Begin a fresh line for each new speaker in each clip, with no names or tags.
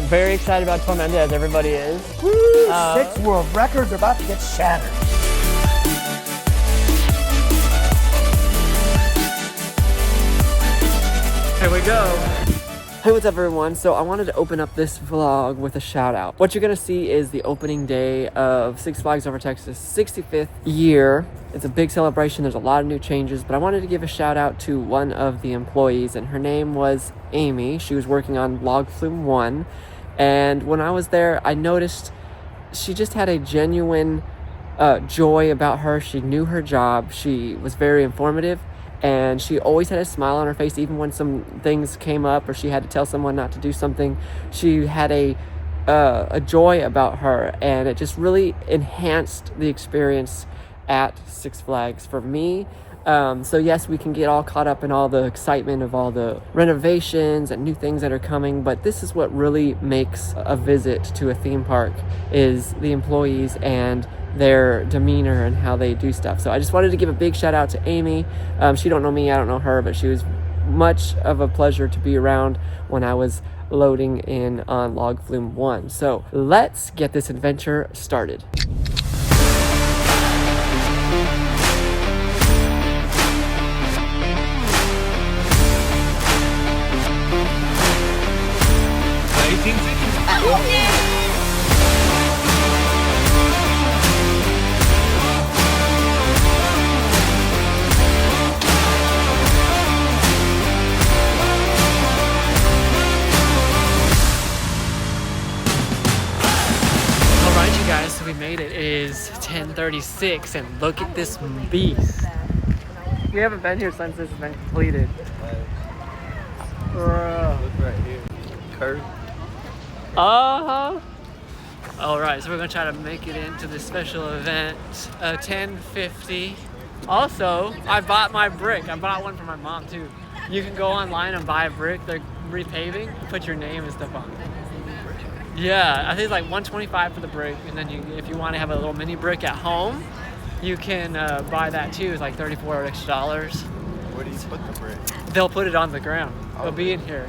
very excited about Tormenta, as everybody is.
Woo! 6 world records are about to get shattered.
Here we go. Hey, what's up everyone? So I wanted to open up this vlog with a shout out. What you're gonna see is the opening day of Six Flags Over Texas 65th year. It's a big celebration. There's a lot of new changes, but I wanted to give a shout out to one of the employees, and her name was Amy. She was working on Log Flume 1, and when I was there, I noticed she just had a genuine joy about her. She knew her job. She was very informative, and she always had a smile on her face, even when some things came up or she had to tell someone not to do something. She had a joy about her, and it just really enhanced the experience at Six Flags for me. So yes, we can get all caught up in all the excitement of all the renovations and new things that are coming, but this is what really makes a visit to a theme park, is the employees and their demeanor and how they do stuff. So I just wanted to give a big shout out to Amy. She don't know me, I don't know her, but she was much of a pleasure to be around when I was loading in on Log Flume 1. So let's get this adventure started. Guys, so we made it. It is 10:36 and look at this beast. We haven't been here since this has been completed.
Look right here. Curve.
Alright, so we're gonna try to make it into this special event, 10:50. Also, I bought my brick. I bought one for my mom too. You can go online and buy a brick. They're repaving, put your name and stuff on it. Yeah, I think it's like $125 for the brick, and then if you want to have a little mini brick at home, you can buy that too. It's like $34 extra.
Where do you put the brick?
They'll put it on the ground. They'll be in here.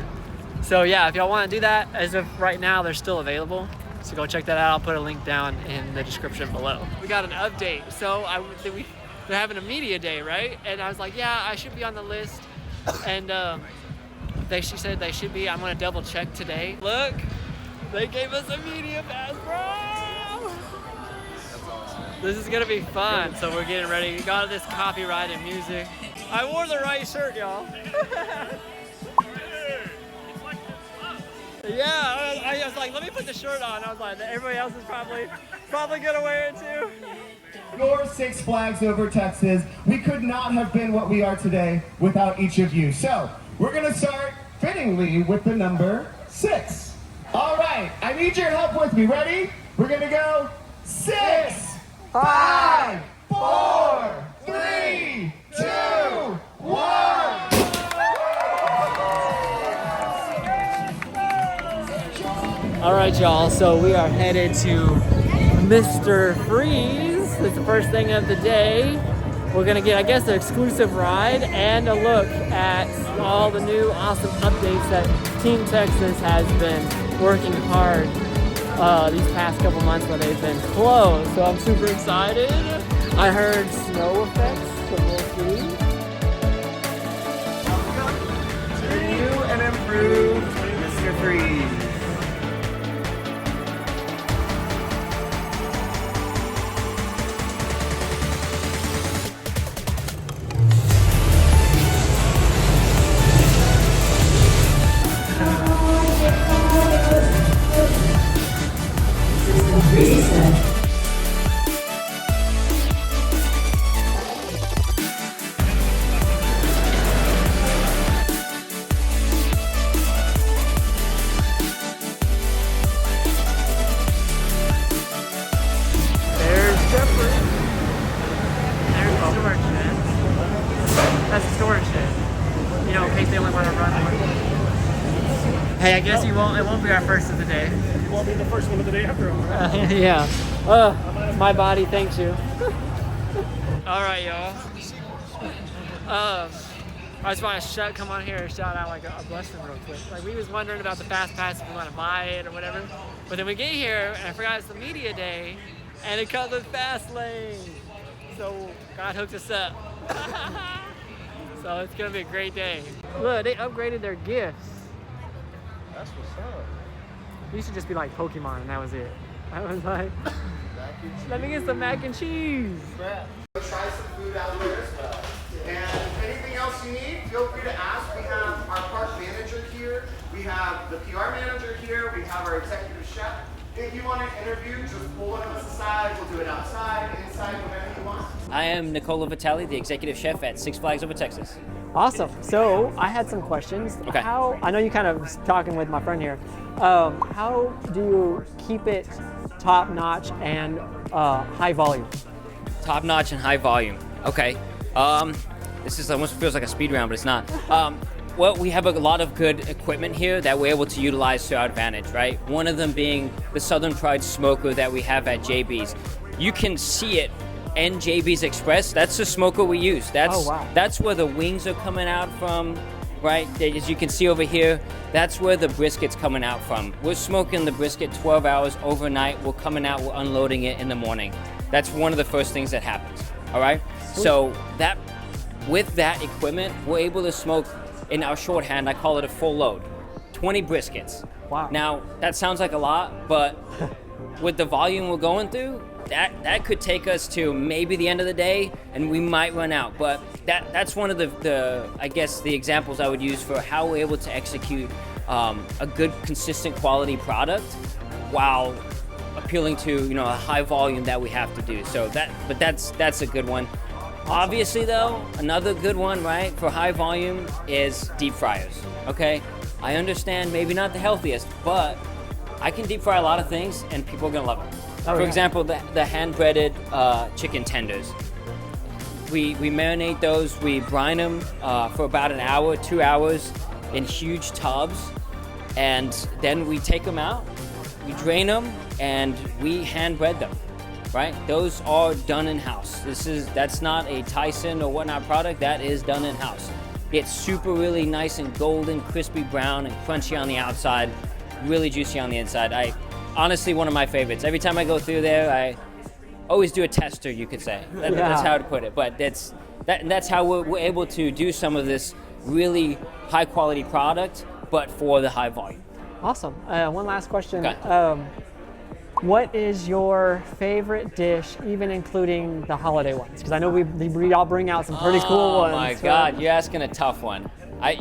So yeah, if y'all want to do that, as of right now, they're still available. So go check that out. I'll put a link down in the description below. We got an update. So they're having a media day, right? And I was like, yeah, I should be on the list. And she said they should be. I'm gonna double check today. Look. They gave us a media pass, bro!
That's awesome.
This is gonna be fun, so we're getting ready. We got this copyrighted music. I wore the right shirt, y'all. Yeah, I was like, let me put the shirt on. I was like, everybody else is probably gonna wear it too.
Your Six Flags Over Texas. We could not have been what we are today without each of you. So, we're gonna start fittingly with the number 6. All right, I need your help with me. Ready? We're gonna go 6, 5, 4, 3, 2, 1.
All right, y'all. So we are headed to Mr. Freeze. It's the first thing of the day. We're gonna get, I guess, an exclusive ride and a look at all the new awesome updates that Team Texas has been working hard these past couple months when they've been closed. So I'm super excited. I heard snow effects, so we'll see.
To the new and improved Mr. Freeze.
That's a storage shed. You know, in case they only want to run one. Hey, I guess it won't be our first of the day.
It won't be the first one of the day after all, right?
Yeah. My body thanks you. All right, y'all. I just want to come on here and shout out like a blessing real quick. Like we was wondering about the fast pass if we want to buy it or whatever, but then we get here and I forgot it's the media day, and it comes with fast lane. So God hooked us up. So it's gonna be a great day. Look, they upgraded their gifts.
That's what's up.
It used to just be like Pokemon, and that was it. I was like, let me get some mac and cheese.
Try some food out there as well. And anything else you need, feel free to ask. We have our park manager here. We have the PR manager here. We have our executive chef. If you want an interview, just pull one of us aside. We'll do it outside, inside, whatever you want.
I am Nicola Vitale, the executive chef at Six Flags over Texas.
Awesome. So I had some questions.
Okay.
I know you kind of was talking with my friend here. How do you keep it top notch and high volume?
Top notch and high volume. Okay. This is almost feels like a speed round, but it's not. Well, we have a lot of good equipment here that we're able to utilize to our advantage, right? One of them being the Southern Pride smoker that we have at JB's. You can see it in JB's Express. That's the smoker we use. That's where the wings are coming out from, right? As you can see over here, that's where the brisket's coming out from. We're smoking the brisket 12 hours overnight. We're coming out, we're unloading it in the morning. That's one of the first things that happens, all right? So with that equipment, we're able to smoke in our shorthand, I call it a full load, 20 briskets.
Wow.
Now, that sounds like a lot, but with the volume we're going through, that could take us to maybe the end of the day, and we might run out. But that's one of the I guess the examples I would use for how we're able to execute a good, consistent quality product while appealing to a high volume that we have to do. So that's a good one. Obviously, though, another good one, right, for high volume is deep fryers, okay? I understand maybe not the healthiest, but I can deep fry a lot of things and people are gonna love it. For example, the hand-breaded chicken tenders. We marinate those, we brine them for about an hour, 2 hours in huge tubs, and then we take them out, we drain them, and we hand-bread them. Right? Those are done in-house. That's not a Tyson or whatnot product, that is done in-house. It's super really nice and golden, crispy brown and crunchy on the outside, really juicy on the inside. Honestly, one of my favorites. Every time I go through there, I always do a tester, you could say. That's how to put it. But that's how we're able to do some of this really high quality product, but for the high volume.
Awesome. One last question.
Okay.
What is your favorite dish, even including the holiday ones? Because I know we all bring out some pretty cool ones.
Oh my God, you're asking a tough one.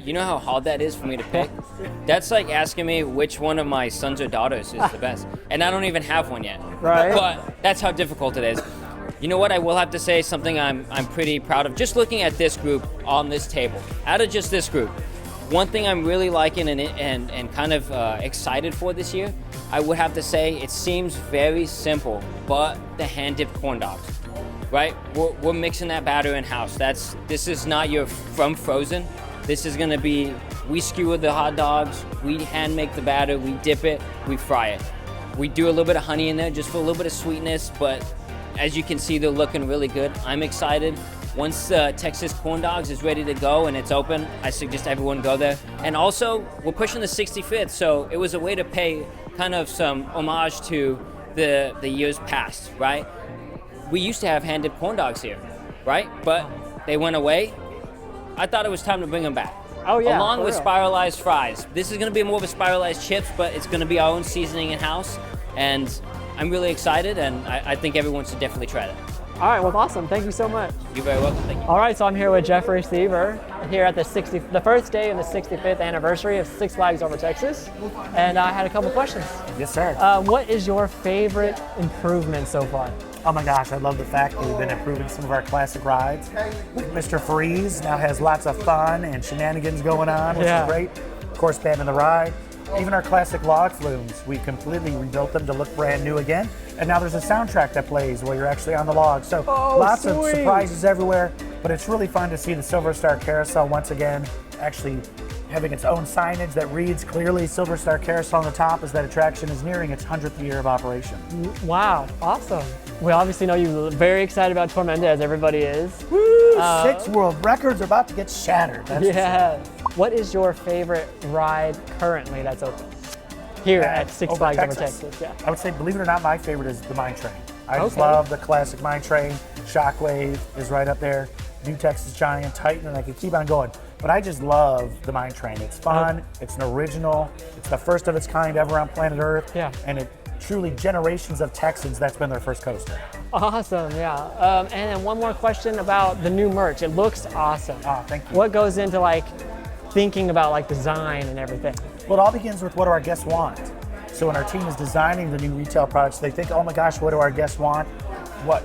You know how hard that is for me to pick? That's like asking me which one of my sons or daughters is the best. And I don't even have one yet.
Right.
But that's how difficult it is. You know what, I will have to say something I'm pretty proud of. Just looking at this group on this table, out of just this group, one thing I'm really liking and kind of excited for this year, I would have to say it seems very simple, but the hand-dipped corn dogs, right? We're mixing that batter in-house. This is not your from frozen. This is gonna be, we skewer the hot dogs, we hand make the batter, we dip it, we fry it. We do a little bit of honey in there just for a little bit of sweetness, but as you can see, they're looking really good. I'm excited. Once Texas Corn Dogs is ready to go and it's open, I suggest everyone go there. And also, we're pushing the 65th, so it was a way to pay kind of some homage to the years past, right? We used to have hand-dipped corn dogs here, right? But they went away. I thought it was time to bring them back.
Oh yeah.
Along with spiralized fries. This is gonna be more of a spiralized chips, but it's gonna be our own seasoning in-house. And I'm really excited, and I think everyone should definitely try that.
All right, well, awesome. Thank you so much.
You're very welcome. Thank you.
All right, so I'm here with Jeffrey Seaver here at the first day of the 65th anniversary of Six Flags Over Texas, and I had a couple questions.
Yes, sir.
What is your favorite improvement so far?
Oh my gosh, I love the fact that we've been improving some of our classic rides. Mr. Freeze now has lots of fun and shenanigans going on, which is great. Of course, banning the ride. Even our classic log flumes, we completely rebuilt them to look brand new again. And now there's a soundtrack that plays while you're actually on the log. So lots of surprises everywhere, but it's really fun to see the Silver Star Carousel once again actually having its own signage that reads clearly Silver Star Carousel on the top as that attraction is nearing its 100th year of operation.
Wow, awesome. We obviously know you're very excited about Tormenta, as everybody is.
6 world records are about to get shattered. That's
Yeah. What is your favorite ride currently that's open here at Six
over
Flags over
Texas.
Texas? Yeah.
I would say, believe it or not, my favorite is the Mine Train. I just
Okay.
love the classic Mine Train. Shockwave is right up there. New Texas Giant, Titan, and I could keep on going. But I just love the Mine Train. It's fun. It's an original. It's the first of its kind ever on planet Earth.
Yeah.
And it truly generations of Texans, that's been their first coaster.
Awesome, yeah. And then one more question about the new merch. It looks awesome.
Ah, thank you.
What goes into like thinking about like design and everything?
Well, it all begins with what do our guests want. So when our team is designing the new retail products, they think, oh my gosh, what do our guests want? What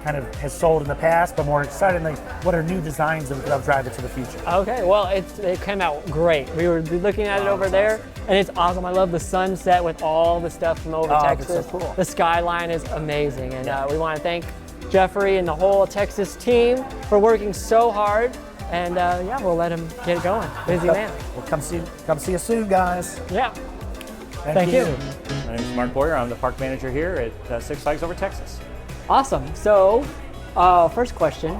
kind of has sold in the past, but more excitingly, what are new designs that'll drive it to the future?
Okay, well, it came out great. We were looking at it over there, and it's awesome. I love the sunset with all the stuff from over
that's
Texas.
so cool.
The skyline is amazing, and we want to thank Jeffrey and the whole Texas team for working so hard. And yeah, we'll let him get going. Busy man.
Well, come see us soon, guys.
Yeah.
Thank you.
My name is Mark Boyer. I'm the park manager here at Six Flags over Texas.
Awesome. So, first question.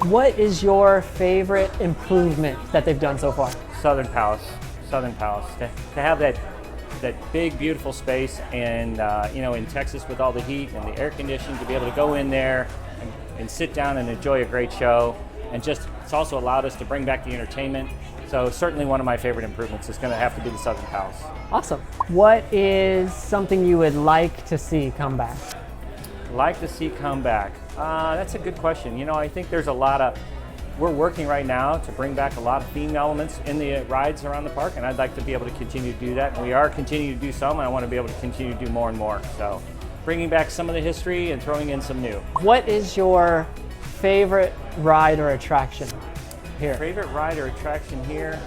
What is your favorite improvement that they've done so far?
Southern Palace. To have that big, beautiful space, and in Texas with all the heat and the air conditioning, to be able to go in there and sit down and enjoy a great show, and it's also allowed us to bring back the entertainment. So certainly one of my favorite improvements is going to have to be the Southern Palace.
Awesome. What is something you would like to see come back?
Like to see come back? That's a good question. I think there's we're working right now to bring back a lot of theme elements in the rides around the park, and I'd like to be able to continue to do that. And we are continuing to do some, and I want to be able to continue to do more and more. So bringing back some of the history and throwing in some new.
What is your favorite ride or attraction here?
Favorite ride or attraction here?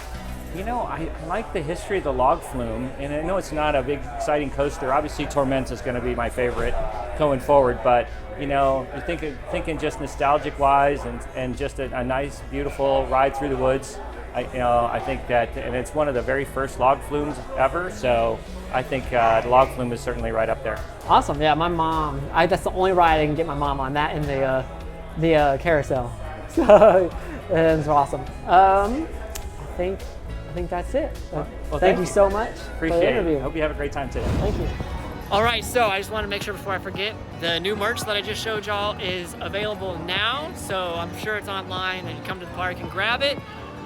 I like the history of the log flume, and I know it's not a big, exciting coaster. Obviously, Tormenta is going to be my favorite going forward, but thinking just nostalgic-wise and just a nice, beautiful ride through the woods. I think that, and it's one of the very first log flumes ever, so I think the log flume is certainly right up there.
Awesome. Yeah, my mom. That's the only ride I can get my mom on. That and the carousel. So it's awesome. I think that's it.
Well,
thank you so much for the
Appreciate
interview.
it. Hope you have a great time today.
Thank you. All right, so I just want to make sure before I forget, the new merch that I just showed y'all is available now. So I'm sure it's online and you come to the park and grab it.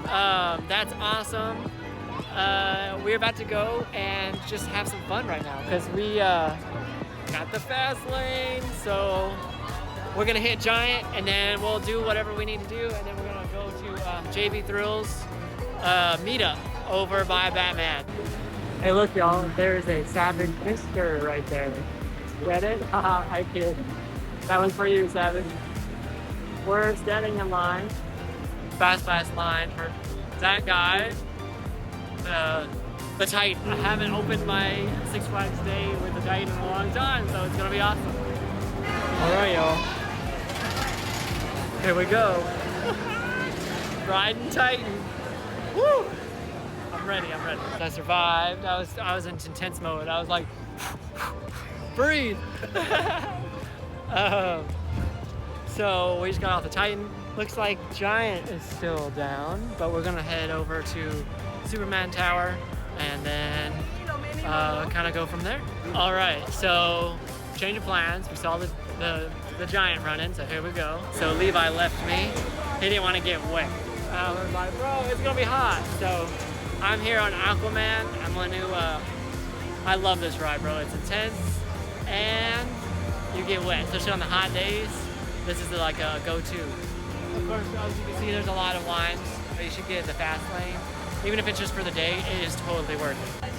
That's awesome. We're about to go and just have some fun right now because we got the fast lane. So we're gonna hit Giant and then we'll do whatever we need to do, and then we're gonna go to JB Thrills meetup over by Batman. Hey, look, y'all, there's a Savage Mister right there. Get it? Haha, I kid. That one's for you, Savage. We're standing in line, fast line for that guy, the Titan. I haven't opened my Six Flags day with the Titan in a long time, so it's gonna be awesome. All right, y'all. Here we go. Riding Titan. Woo! I'm ready. I survived. I was in intense mode. I was like, breathe. So we just got off the Titan. Looks like Giant is still down, but we're gonna head over to Superman Tower and then kind of go from there. All right, so change of plans. We saw the Giant running, so here we go. So Levi left me. He didn't want to get wet. I was like, bro, it's gonna be hot. So I'm here on Aquaman. I'm gonna, I love this ride, bro. It's intense and you get wet, especially on the hot days. This is like a go-to. Of course, as you can see, there's a lot of lines, but you should get the fast lane. Even if it's just for the day, it is totally worth it.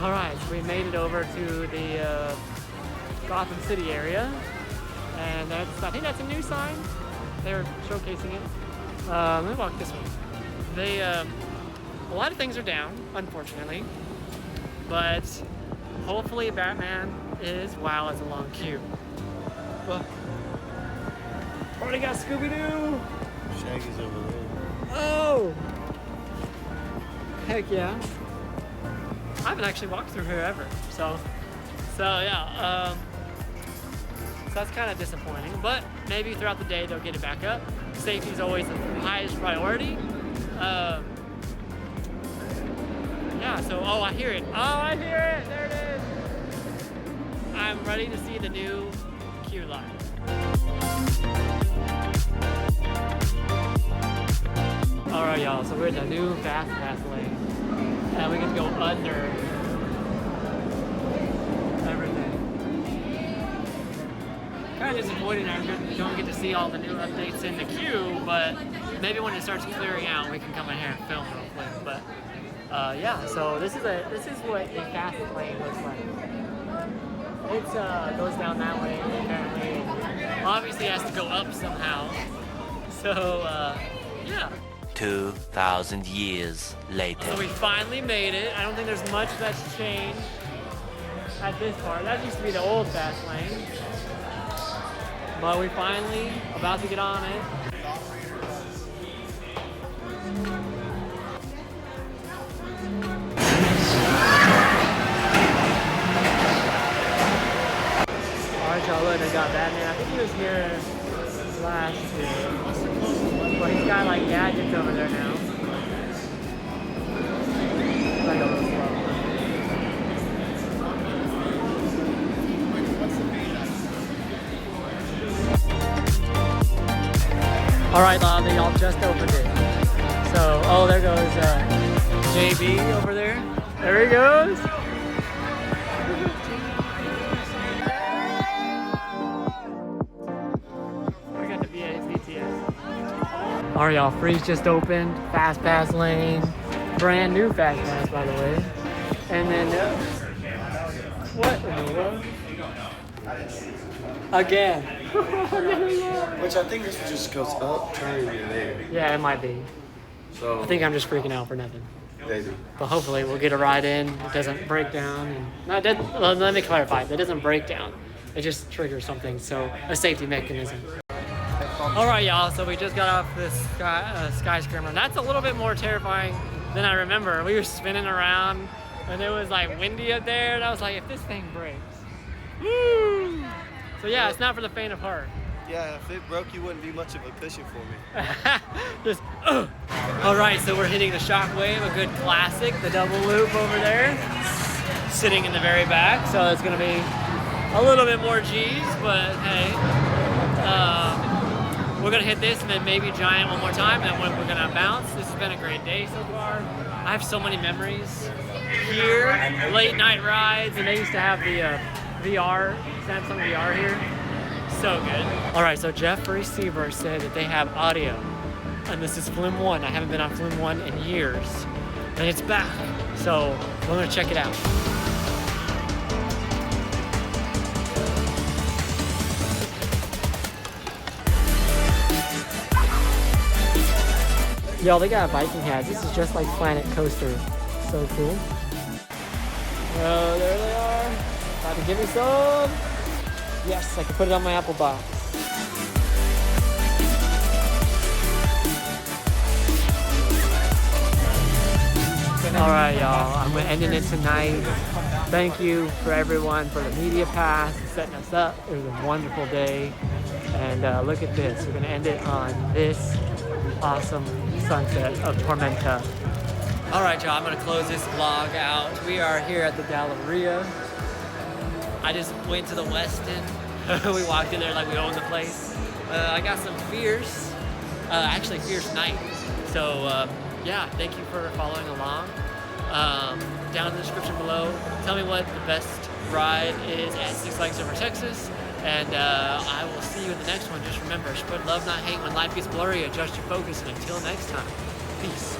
All right, so we made it over to the Gotham City area, and I think that's a new sign. They're showcasing it. Let me walk this way. A lot of things are down, unfortunately, but hopefully Batman is, wow, it's a long queue. Well, already got Scooby-Doo.
Shaggy's over there.
Oh, heck yeah. I haven't actually walked through here ever, so yeah. that's kind of disappointing, but maybe throughout the day they'll get it back up. Safety is always the highest priority. Yeah, so, oh, I hear it. Oh, I hear it, there it is. I'm ready to see the new queue line. All right, y'all, so we're in the new fast pass lane, and we can go under everything. Kind of disappointing I don't get to see all the new updates in the queue, but maybe when it starts clearing out, we can come in here and film real quick. But yeah, so this is what a fast lane looks like. It goes down that way apparently. Obviously, it has to go up somehow. So yeah.
2,000 years later.
So we finally made it. I don't think there's much that's changed at this part. That used to be the old fast lane. But we finally about to get on it. Alright, y'all, look, I got Batman. I think he was here last year. But he's got like gadgets over there now. Like a little slow. Alright, Lolly, y'all just opened it. So, oh, there goes JB over there. There he goes. We got the BTS. Alright, y'all, Freeze just opened. Fast pass lane. Brand new fast pass, by the way. And then, what in the world? Again.
Which I think this just goes up, turn, and there.
Yeah, it might be.
So
I think I'm just freaking out for nothing.
maybe.
But hopefully we'll get a ride in. It doesn't break down. And, no, it doesn't, well, let me clarify. It doesn't break down. It just triggers something. So a safety mechanism. All right, y'all. So we just got off this skyscraper. And that's a little bit more terrifying than I remember. We were spinning around and it was like windy up there. And I was like, if this thing breaks. Woo! So yeah, it's not for the faint of heart.
Yeah, if it broke, you wouldn't be much of a cushion for me.
Just, All right, so we're hitting the Shockwave, a good classic, the double loop over there, sitting in the very back. So it's gonna be a little bit more G's, but hey, we're gonna hit this and then maybe Giant one more time, and then we're gonna bounce. This has been a great day so far. I have so many memories here, late night rides, and they used to have the VR, Samsung VR here. So good. All right, so Jeffrey Sieber said that they have audio, and this is Flim 1. I haven't been on Flim 1 in years, and it's back. So we're gonna check it out. Yo, they got Viking hats. This is just like Planet Coaster. So cool. Oh, there they are. About to give me some. Yes, I can put it on my Apple box. All right, y'all. I'm ending it tonight. Thank you for everyone for the media pass, setting us up. It was a wonderful day. And look at this. We're going to end it on this awesome sunset of Tormenta. All right, y'all. I'm going to close this vlog out. We are here at the Galleria. I just went to the Westin. We walked in there like we own the place. I got some Fierce, actually Fierce Night. So yeah, thank you for following along. Down in the description below, tell me what the best ride is at Six Flags Over Texas. And I will see you in the next one. Just remember, spread love, not hate. When life gets blurry, adjust your focus. And until next time, peace.